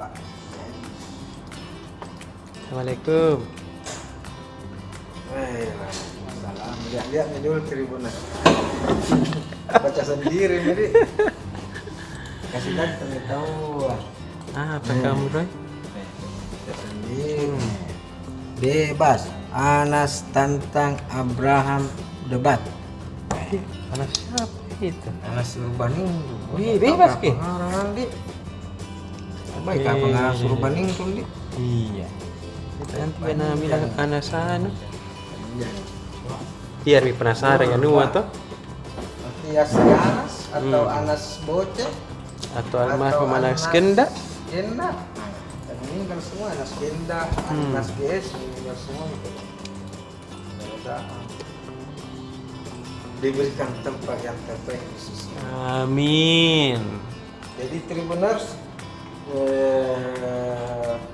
Pak. Assalamualaikum. Salam. Lihat nih dulu Tribuners. Baca sendiri jadi. Kasih tahu. Apa kamu, Roy? Baca sendiri. Bebas. Anas tantang Abraham debat. Anak siapa itu? Anas Urbaningrum. Wih, bebas ke? Orang di. Baik apa nggak Urbaningrum di? Iya. Nanti kena bilang anak sana. Iya. Biar mi penasaran ya nu atau Tias Anas atau Anas Bocah atau almarhum Anas Kenda. Kenda. Dan ini kan semua Anas Kenda, Anas GS, meninggal semua itu. Diberikan tempat yang terbaik khususnya. Amin. Jadi Tribuners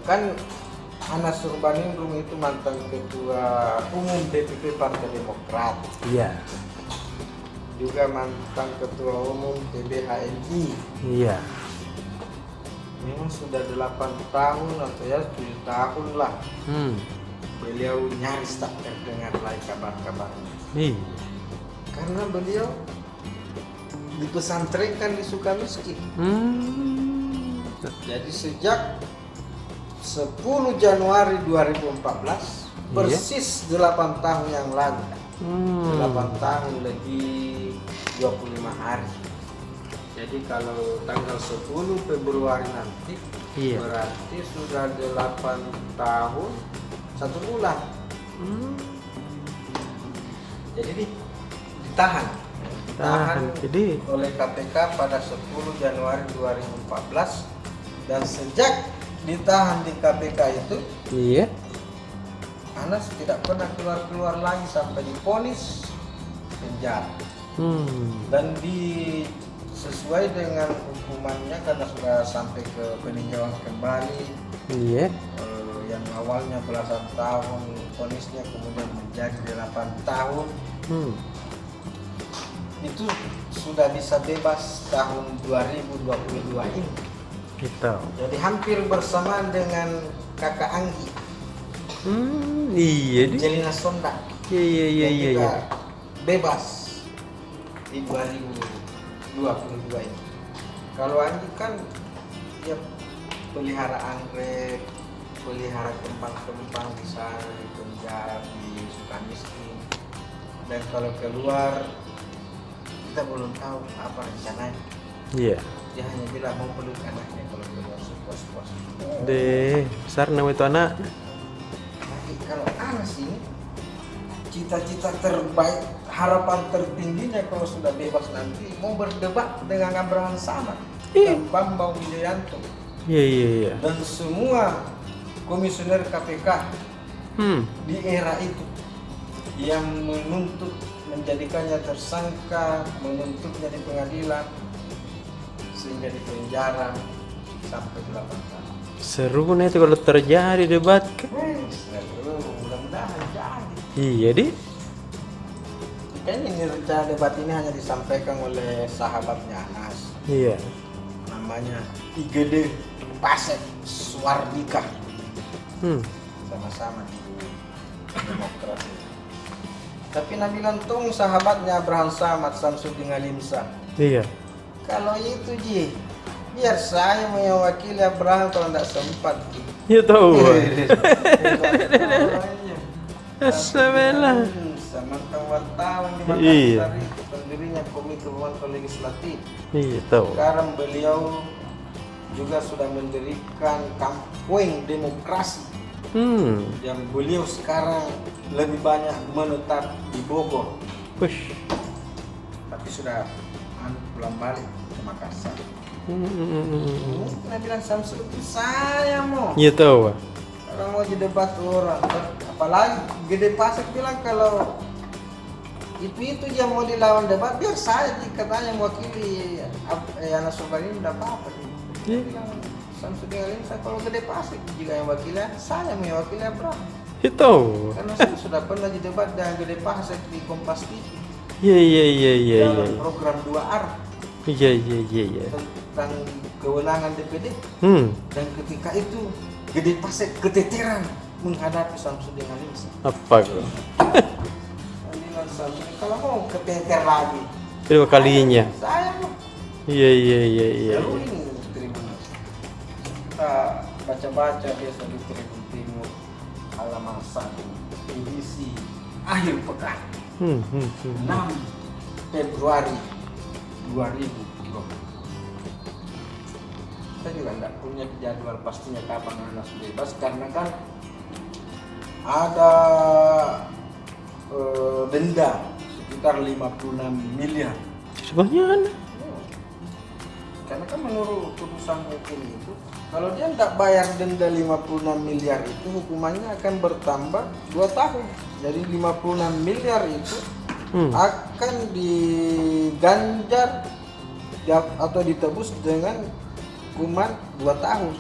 kan Anas Urbaningrum itu mantan ketua umum DPP Partai Demokrat. Iya. Juga mantan ketua umum TBHNI. Iya. Memang sudah 8 tahun atau ya 7 tahun lah beliau nyaris tak terdengar lagi kabar-kabarnya. Iya. Karena beliau dipesantrenkan di Sukamiskin. Jadi sejak 10 Januari 2014 persis 8 tahun yang lalu. 8 tahun lebih 25 hari. Jadi kalau tanggal 10 Februari nanti berarti sudah 8 tahun 1 bulan. Jadi ditahan Jadi oleh KPK pada 10 Januari 2014 dan sejak ditahan di KPK itu iya. Anas tidak pernah keluar lagi sampai divonis penjara. Dan sesuai dengan hukumannya karena sudah sampai ke peninjauan kembali. Iya. Yang awalnya belasan tahun vonisnya kemudian menjadi 8 tahun. Itu sudah bisa bebas tahun 2022 ini. Gitu. Jadi hampir bersamaan dengan kakak Anggi. Iya deh. Jelina Sonda. Iya. Bebas di 2022 ini. Kalau Anggi kan dia pelihara anggrek, pelihara kembang-kembang di sana di penjara di Sukamiskin. Dan kalau keluar kita belum tahu apa rencananya. Iya. Dia hanya bilang mau peluk anaknya kalau keluar sepuas-puas. Deh, besar nama itu anak. Tapi kalau Anas ini cita-cita terbaik, harapan tertingginya kalau sudah bebas nanti mau berdebat dengan Abraham Samad dan Bambang Wijoyanto. Iya. Dan semua komisioner KPK di era itu yang menuntut menjadikannya tersangka, menuntutnya di pengadilan sehingga di penjara sampai 8 tahun. Seru nih itu kalau terjadi debat. Seru, mudah-mudahan jadi. Iya deh. Kayaknya ini rencana debat ini hanya disampaikan oleh sahabatnya Anas. Iya. Namanya IGD Pasek Suardika. Sama-sama di Demokrat. Tapi Nabilan Tung sahabatnya Abraham Samad Samsudin Alimsa. Iya. Kalau itu Ji, biar saya mewakili Abraham kalau tidak sempat Ji. Ya tahu. Asabela. Sama wartawan di Iya. Makassar itu pendirinya Komite Pemantau Legislatif. Iya tahu. Sekarang beliau juga sudah mendirikan kampung demokrasi. Yang beliau sekarang lebih banyak menetap di Bogor. Push. Tapi sudah pulang balik ke Makassar. Kita bilang Samsudin saya mau. Iya tahu. Orang mau jadi debat orang. Apalagi Gede Pasek bilang kalau itu yang mau dilawan debat biar saya katanya mewakili Anas Urbaningrum tidak apa-apa. Dia bilang Samsudin Alimsa kalau Gede Pasek juga yang wakilnya saya mewakili Abraham. Itu. Karena saya sudah pernah di debat dengan Gede Pasek di Kompas TV. Iya. Dalam program 2 arah Iya. tentang kewenangan DPD. Dan ketika itu Gede Pasek keteteran menghadapi Samsudin Halimsa. Apa kok? Bilang Samsudin, kalau mau keteter lagi. Kedua kalinya. Saya loh. Iya. Lalu ini Tribun. Kita baca-baca biasa di Tribun Timur halaman 1 edisi akhir pekan 6 Februari 2020. Kita juga nggak punya jadwal pastinya kapan Anas bebas karena kan ada denda sekitar 56 miliar. Sebanyak. Karena kan menurut putusan hukum itu kalau dia tidak bayar denda 56 miliar itu hukumannya akan bertambah 2 tahun. Jadi 56 miliar itu akan diganjar atau ditebus dengan hukuman 2 tahun.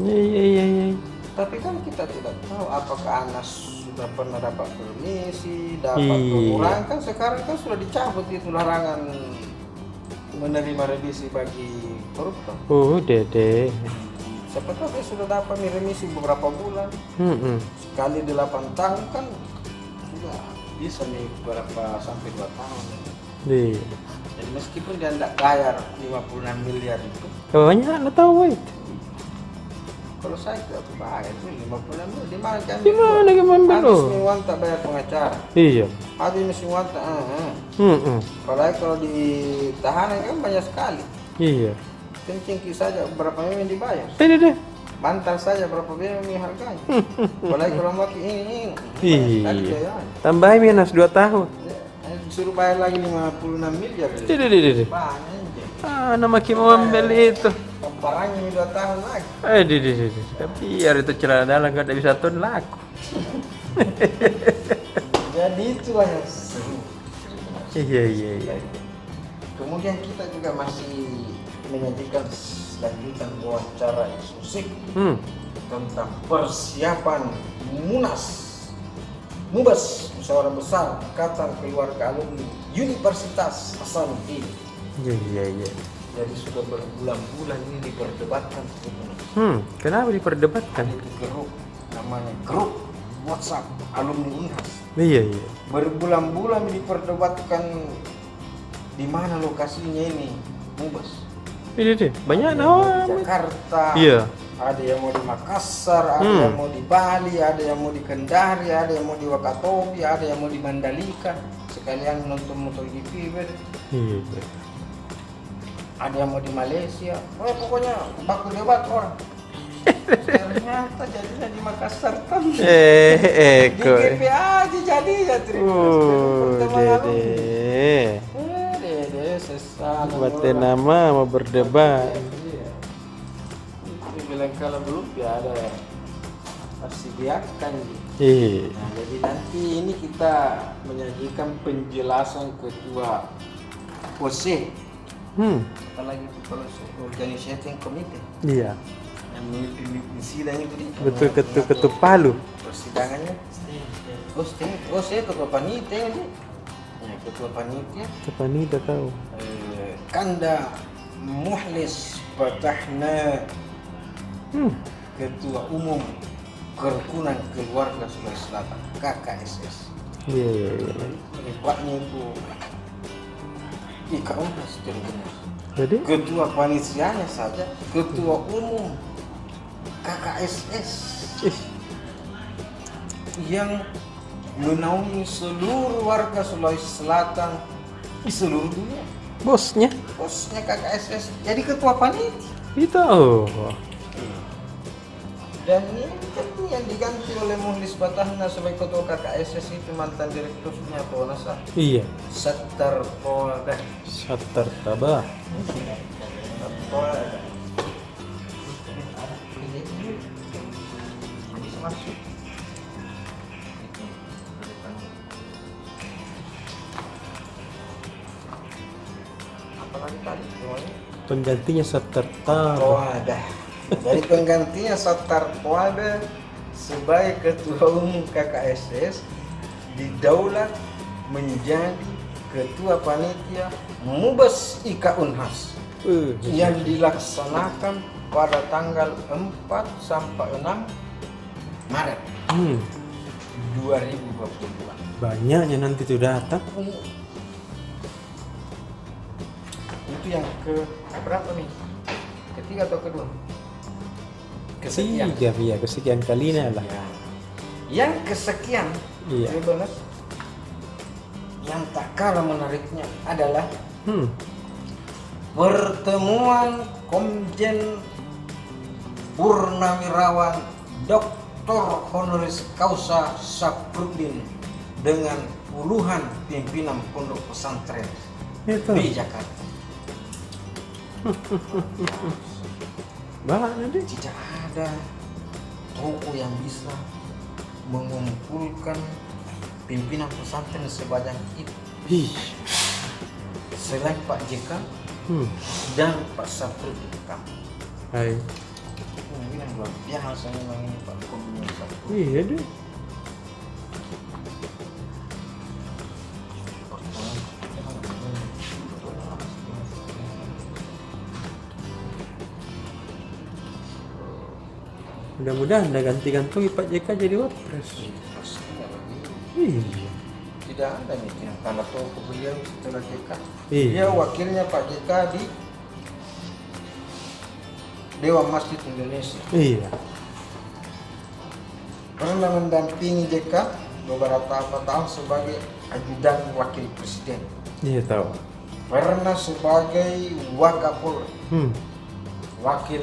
Iya. Tapi kan kita tidak tahu apakah Anas sudah pernah dapat permisi, dapat Iya. pengurangan. Kan sekarang kan sudah dicabut itu larangan menerima revisi bagi koruptor. Oh, Dede. Siapa tahu dia sudah dapat remisi beberapa bulan. Sekali 8 tahun kan sudah bisa nih berapa sampai 2 tahun. Iya. Jadi meskipun dia tidak bayar 56 miliar itu, Banyak nggak tahu, wait. kalau saya tidak bayar itu 56 miliar di mana kan? Di mana gimana Habis lo? mingguan tak bayar pengacara. Iya. Habis mingguan tak. Kalau di tahanan kan banyak sekali. Iya. Kencingki saja berapa yang dibayar. Dede. Bantal saja berapa biaya harganya. Kalau maki ini. Iya. Tambahin minus 2 tahun. Disuruh bayar lagi 56 miliar. Dede. Banyak. Nama Kim mau ambil itu. Barangnya 2 tahun lagi. Dede. Biar itu celana dalam nggak bisa turun laku. Jadi itulah yang seru. Iya. Kemudian kita juga masih menyajikan lanjutan wawancara eksklusif tentang persiapan Mubas Musyawarah Besar Ikatan Keluarga Alumni Universitas Hasanuddin. Iya. Jadi sudah berbulan-bulan ini diperdebatkan. Kenapa diperdebatkan? Di grup namanya grup WhatsApp alumni Unhas. Iya. Berbulan-bulan diperdebatkan di mana lokasinya ini Mubas. Dede. Banyak Ada yang mau nama. di Jakarta. Iya. Ada yang mau di Makassar, ada yang mau di Bali, ada yang mau di Kendari, ada yang mau di Wakatobi, ada yang mau di Mandalika. Sekalian nonton MotoGP. Iya. Ada yang mau di Malaysia. Pokoknya baku debat orang. Ternyata jadinya di Makassar kan. Di Kok. GPA aja jadi ya Dede. Dede sesat. Buat nama mau berdebat. Bilang kalau belum ya ada pasti biarkan. Iya. Nah, jadi nanti ini kita menyajikan penjelasan ketua OSE. Apalagi itu kalau organizing committee Iya. yang memimpin sidang itu dia. Betul ketuk Palu. Persidangannya. Saya ketua panitia ini. Ya, ketua panitia. Apa nih tak tahu? Kanda Muhlis Patahna, Ketua Umum Kerukunan Keluarga Sulawesi Selatan KKSS. Iya. Hebatnya itu Ika Unas Cirebon. Jadi? Ketua panitianya saja Ketua Umum KKSS yang menaungi seluruh warga Sulawesi Selatan di seluruh dunia. Bosnya? Bosnya KKSS jadi ketua panitia. Itu. Dan ini kan yang diganti oleh Muhlis Batahna sebagai ketua KKSS itu mantan direkturnya atau nasa. Iya. Sattar Polda. Sattar Tabah. Masuk. Apalagi tadi semuanya? Penggantinya Sattar Tabah. Polda. Jadi penggantinya Sattar Polda sebagai ketua umum KKSS didaulat menjadi ketua panitia Mubas Ika Unhas yang dilaksanakan pada tanggal 4 sampai 6 Maret 2022. Banyaknya nanti tuh datang. Itu yang ke berapa nih? Ketiga atau kedua? Kesekian. Iya, kesekian kalinya lah. Yang kesekian, Iya. yang tak kalah menariknya adalah Hmm. pertemuan Komjen Purnawirawan Dr. Honoris Causa Syafruddin dengan puluhan pimpinan pondok pesantren Itu. di Jakarta. Banyak deh. Tidak ada toko yang bisa mengumpulkan pimpinan pesantren sebanyak itu Ih. selain Pak JK dan Pak Syafruddin. Hai. Ini yang luar biasa memang ini Pak Komjen Syafruddin. Iya deh. Mudah-mudahan ada ganti-gantungi Pak JK jadi wapres. Iya. Tidak ada nih yang tanda toko beliau setelah JK. Iya. Dia wakilnya Pak JK di Dewan Masjid Indonesia. Iya. Pernah mendampingi JK beberapa tahun sebagai ajudan wakil presiden. Iya tahu. Pernah sebagai Wakapolri, wakil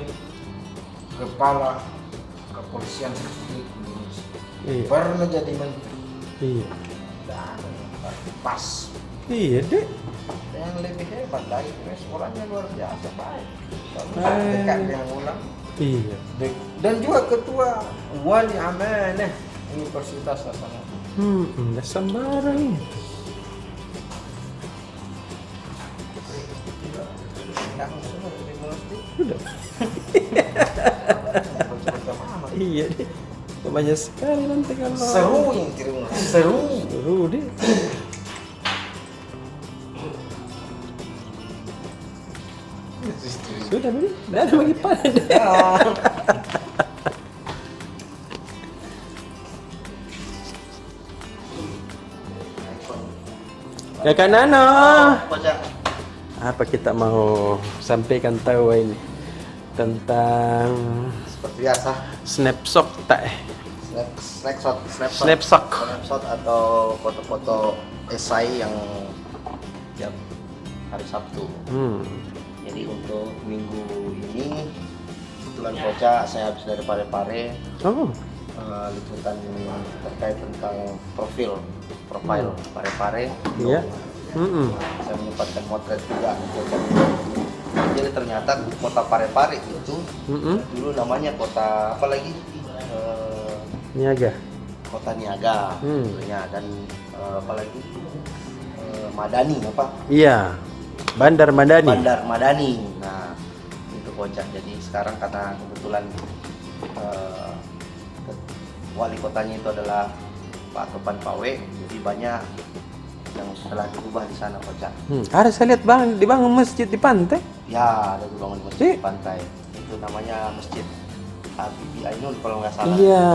kepala kepolisian Republik Indonesia. Iya. Pernah jadi menteri. Iya. Dan pas. Iya deh. Yang lebih hebat lagi, orangnya luar biasa baik. Kalau Eh. dekat dengan ulama. Iya. Dan juga ketua wali amanah Universitas Hasanuddin. Nggak sembarang itu. Udah. Iya deh. Banyak sekali nanti kalau Seru yang terima. Seru. Seru deh. Sudah nih, nggak ada lagi pada. Kakak Nano, apa kita mau sampaikan tahu ini tentang Seperti biasa, snapshot tak? snapshot atau foto-foto esai yang tiap hari Sabtu. Jadi untuk minggu ini kebetulan Koca saya habis dari Parepare, Oh, liputan terkait tentang profil Parepare. iya. Saya menyempatkan motret juga. Jadi ternyata kota Parepare itu dulu namanya kota apa lagi? Niaga. Kota Niaga sebenarnya, dan apalagi Madani apa? Iya. Bandar Madani. Bandar Madani. Nah, itu Kocak. Jadi sekarang karena kebetulan wali kotanya itu adalah Pak Topan Pawe, jadi banyak yang telah diubah di sana Kocak. Ada saya lihat dibangun masjid di pantai. Ya, ada dibangun masjid di pantai. Itu namanya Masjid Habibie Ainun kalau nggak salah. Iya,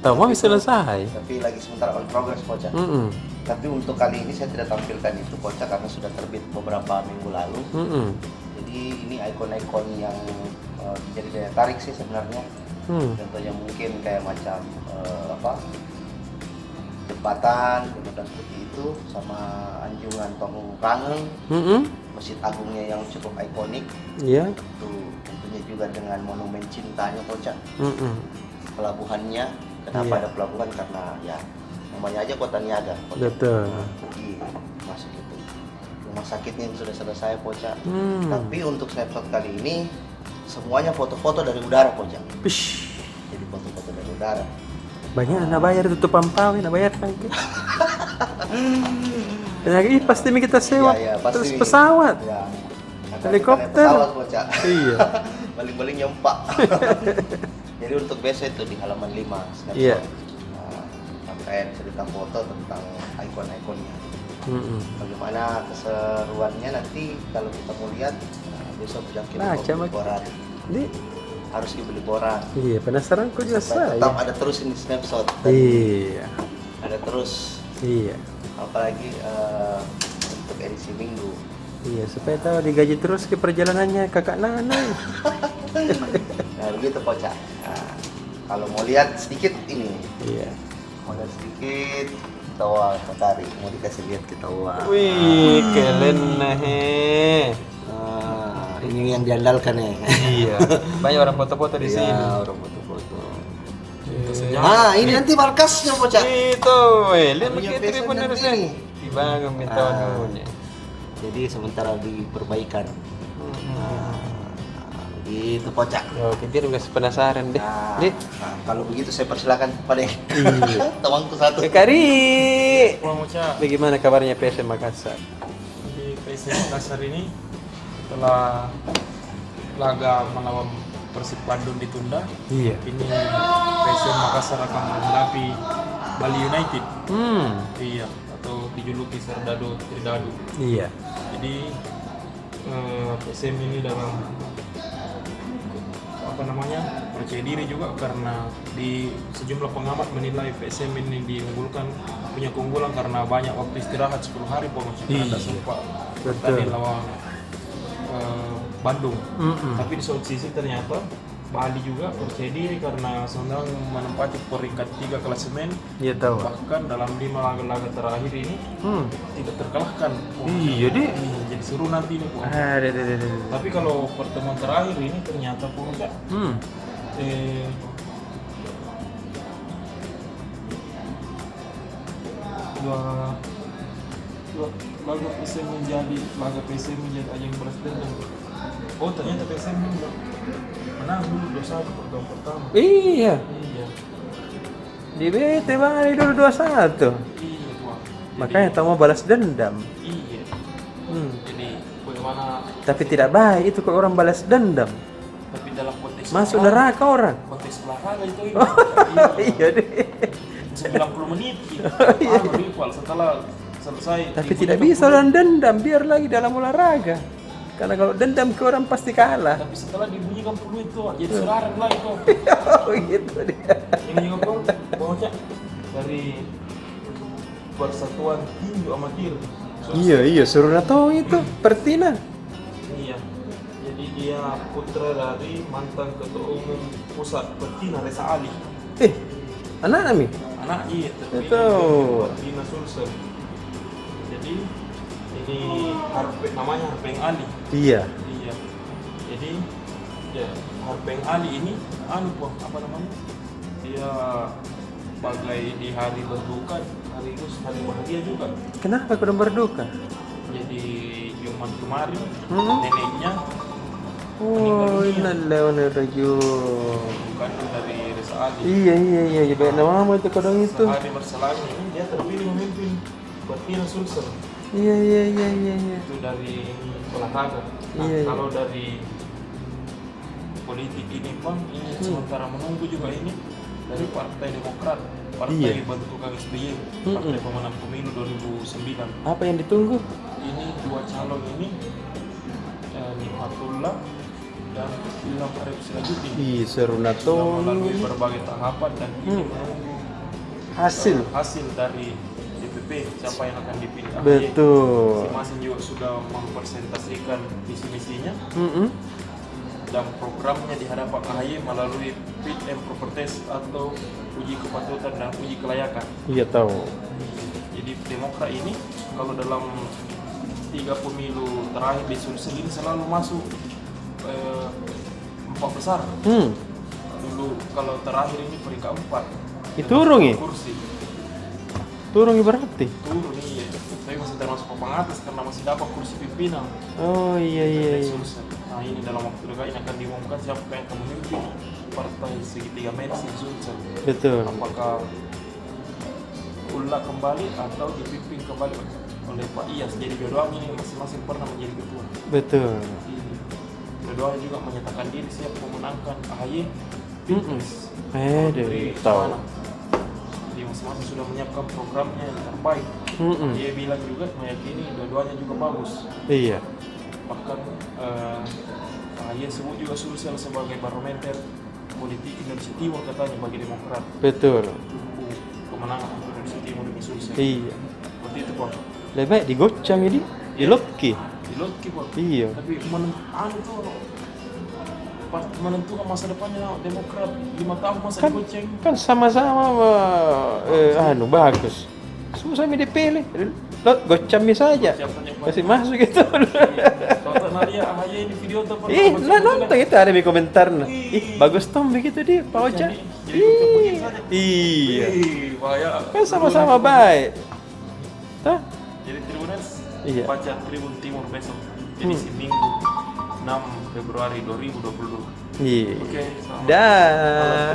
tahu mau selesai. Tapi lagi sementara on progress Kocak. Tapi untuk kali ini saya tidak tampilkan itu Kocak karena sudah terbit beberapa minggu lalu. Jadi ini ikon-ikon yang jadi daya tarik sih sebenarnya. Contohnya mungkin kayak macam jembatan seperti itu, sama anjungan Tong Rangeng, Masjid Agungnya yang cukup ikonik. Iya. Itu tentunya juga dengan monumen cintanya Kocak. Pelabuhannya, kenapa Iya. ada pelabuhan? Karena ya namanya aja kota Niaga. Kocak. Betul. Iya, masuk itu. Rumah sakitnya yang sudah selesai Kocak. Tapi untuk snapshot kali ini semuanya foto-foto dari udara Kocak. Pish. Jadi foto-foto dari udara. Banyak nak bayar tutup pampau, nak bayar kan? Banyak pasti kita sewa Pasti. terus pesawat. Ya. Helikopter. Pesawat Kocak. Iya. Baling-baling nyempak. Jadi untuk besok itu di halaman 5 snapshot. Iya. Nah, sampai cerita foto tentang ikon-ikonnya. Bagaimana keseruannya nanti kalau kita mau lihat besok jangkit Nah, coba. boran. Di, Harus dibeli boran. iya penasaran kok juga Supaya tetap saya. ada terus ini snapshot. Iya, Ada terus. iya, Apalagi untuk edisi minggu. iya supaya tahu digaji terus ke perjalanannya kakak Nanay. Nah begitu Poca. Nah, kalau mau lihat sedikit ini, Iya. mau lihat sedikit tawa Katari, mau dikasih lihat kita uang. Wih, keren he. Ini yang diandalkan ya. Iya. Banyak orang foto-foto di sini. Iya, orang foto-foto. Iya. Nah, ini nanti markasnya Poca. Itu, lihat Punya begitu pesan pun nanti harusnya. nih. Dibangun minta nunya. Jadi sementara diperbaikan. Gitu Poca. Oh, kita juga penasaran deh. Nah, Di, kalau begitu saya persilakan kepada Iya. temanku satu. Kari. Bang Uca, Bagaimana kabarnya PSM Makassar? di PSM Makassar ini setelah laga melawan Persib Bandung ditunda, Iya. ini PSM Makassar akan menghadapi Bali United. Iya, atau dijuluki Serdadu Tridadu. Iya. Jadi PSM ini dalam percaya diri juga karena di sejumlah pengamat menilai PSM ini punya keunggulan karena banyak waktu istirahat 10 hari karena tidak sempat bertanding lawan Bandung. Tapi di suatu sisi ternyata Bali juga percaya diri karena sedang menempati peringkat 3 klasemen. Iya tahu. Bahkan dalam 5 laga terakhir ini tidak terkalahkan. Iya deh. Jadi seru nanti ini, Pong. Ada. Tapi kalau pertemuan terakhir ini ternyata Pong Uca, laga PSM menjadi ajang beras dendam. Oh ternyata PSM menang dulu 2-1 pertemuan pertama. Iya. Iya, Di BT Bali dulu 2-1. iya Tuan. Makanya tahu mau balas dendam. Iya. Jadi bagaimana? Tapi tidak baik itu kalau orang balas dendam. Tapi dalam konteks Masuk olahraga- neraka orang. konteks olahraga itu ini. Iya deh. 90 menit gitu. Rival setelah selesai. Tapi dibunyikan tidak bisa peluit. orang dendam, biar lagi dalam olahraga. Karena kalau dendam ke orang pasti kalah. Tapi setelah dibunyikan peluit itu jadi sekarang lah itu. Oh gitu dia. Ini juga bocah dari Persatuan Tinju Amatir. Iya, Surunato itu Pertina. Iya. Jadi dia putra dari mantan ketua umum pusat Pertina Reza Ali. Anak Nami. Anak iya terpilih Itu. Pertina Sulsel. Jadi ini namanya Harpeng Ali. Iya. Iya. Jadi ya Harpeng Ali ini apa namanya? Dia sebagai di hari berduka, hari bahagia juga. Kenapa kau berduka? Jadi Jumat kemarin Hmm. neneknya Oh, innalillahi wa inna ilaihi raji'un. bukan dari Reza Ali. Iya. Baik nama itu kodong itu. Sehari berselang ini dia terpilih memimpin Pertina Sulsel. Iya. Itu dari olahraga. Nah, Iya. kalau dari politik ini Bang, ini sementara menunggu juga ini dari Partai Demokrat, Partai Iya. bentukan SBY, Partai Pemenang Pemilu 2009. Apa yang ditunggu? Ini dua calon ini Nikmatullah dan Ilham Arif Sirajuddin Surunato sudah melalui berbagai tahapan dan ini menunggu hasil dari DPP siapa yang akan dipilih. Betul. Masing-masing juga sudah mempresentasikan visi misinya dan programnya di hadapan AHY melalui fit and proper test atau uji kepatutan dan uji kelayakan. Iya tahu. Jadi Demokrat ini kalau dalam 3 pemilu terakhir di Sulsel ini selalu masuk 4 besar. Dulu kalau terakhir ini peringkat 4. Turun ya? Kursi. Turun berarti. Turun iya. Tapi masih termasuk papan atas karena masih dapat kursi pimpinan. Oh iya. Di Sulsel. Nah ini dalam waktu dekat ini akan diumumkan siapa yang akan memimpin partai segitiga Mersi di Sulsel. Betul. Apakah ulah kembali atau dipimpin kembali oleh Pak Iyas. Jadi dua-duanya ini masing-masing pernah menjadi ketua. Betul. Dua-duanya juga menyatakan diri siap memenangkan AHY Pilpres. Deh tahu. Jadi masing-masing sudah menyiapkan programnya yang terbaik. Dia bilang juga meyakini dua-duanya juga bagus. Iya. Bahkan AHY sebut juga Sulsel sebagai barometer politik Indonesia Timur katanya bagi Demokrat. Betul. Kemenangan untuk Indonesia Timur dengan Sulsel. Iya. Seperti itu Pak. Lebih baik digocang ini, dilotki. Di Lotki Pak. Iya. Tapi menentukan masa depannya Demokrat 5 tahun masa digoceng. Kan sama-sama bagus. Susah mi dipilih. Lot gocami saja. Kasih masuk gitu. Kalau tak nalia AHY ini video tuh pernah Lah nonton itu ada di komentar nah. Bagus tom begitu dia, Pak Ocha. Iya. Bahaya. Kan sama-sama baik. Tah? Jadi Tribunas Iya. baca Tribun Timur besok. Jadi si Minggu 6 Februari 2022. Iya. Oke, selamat Dah.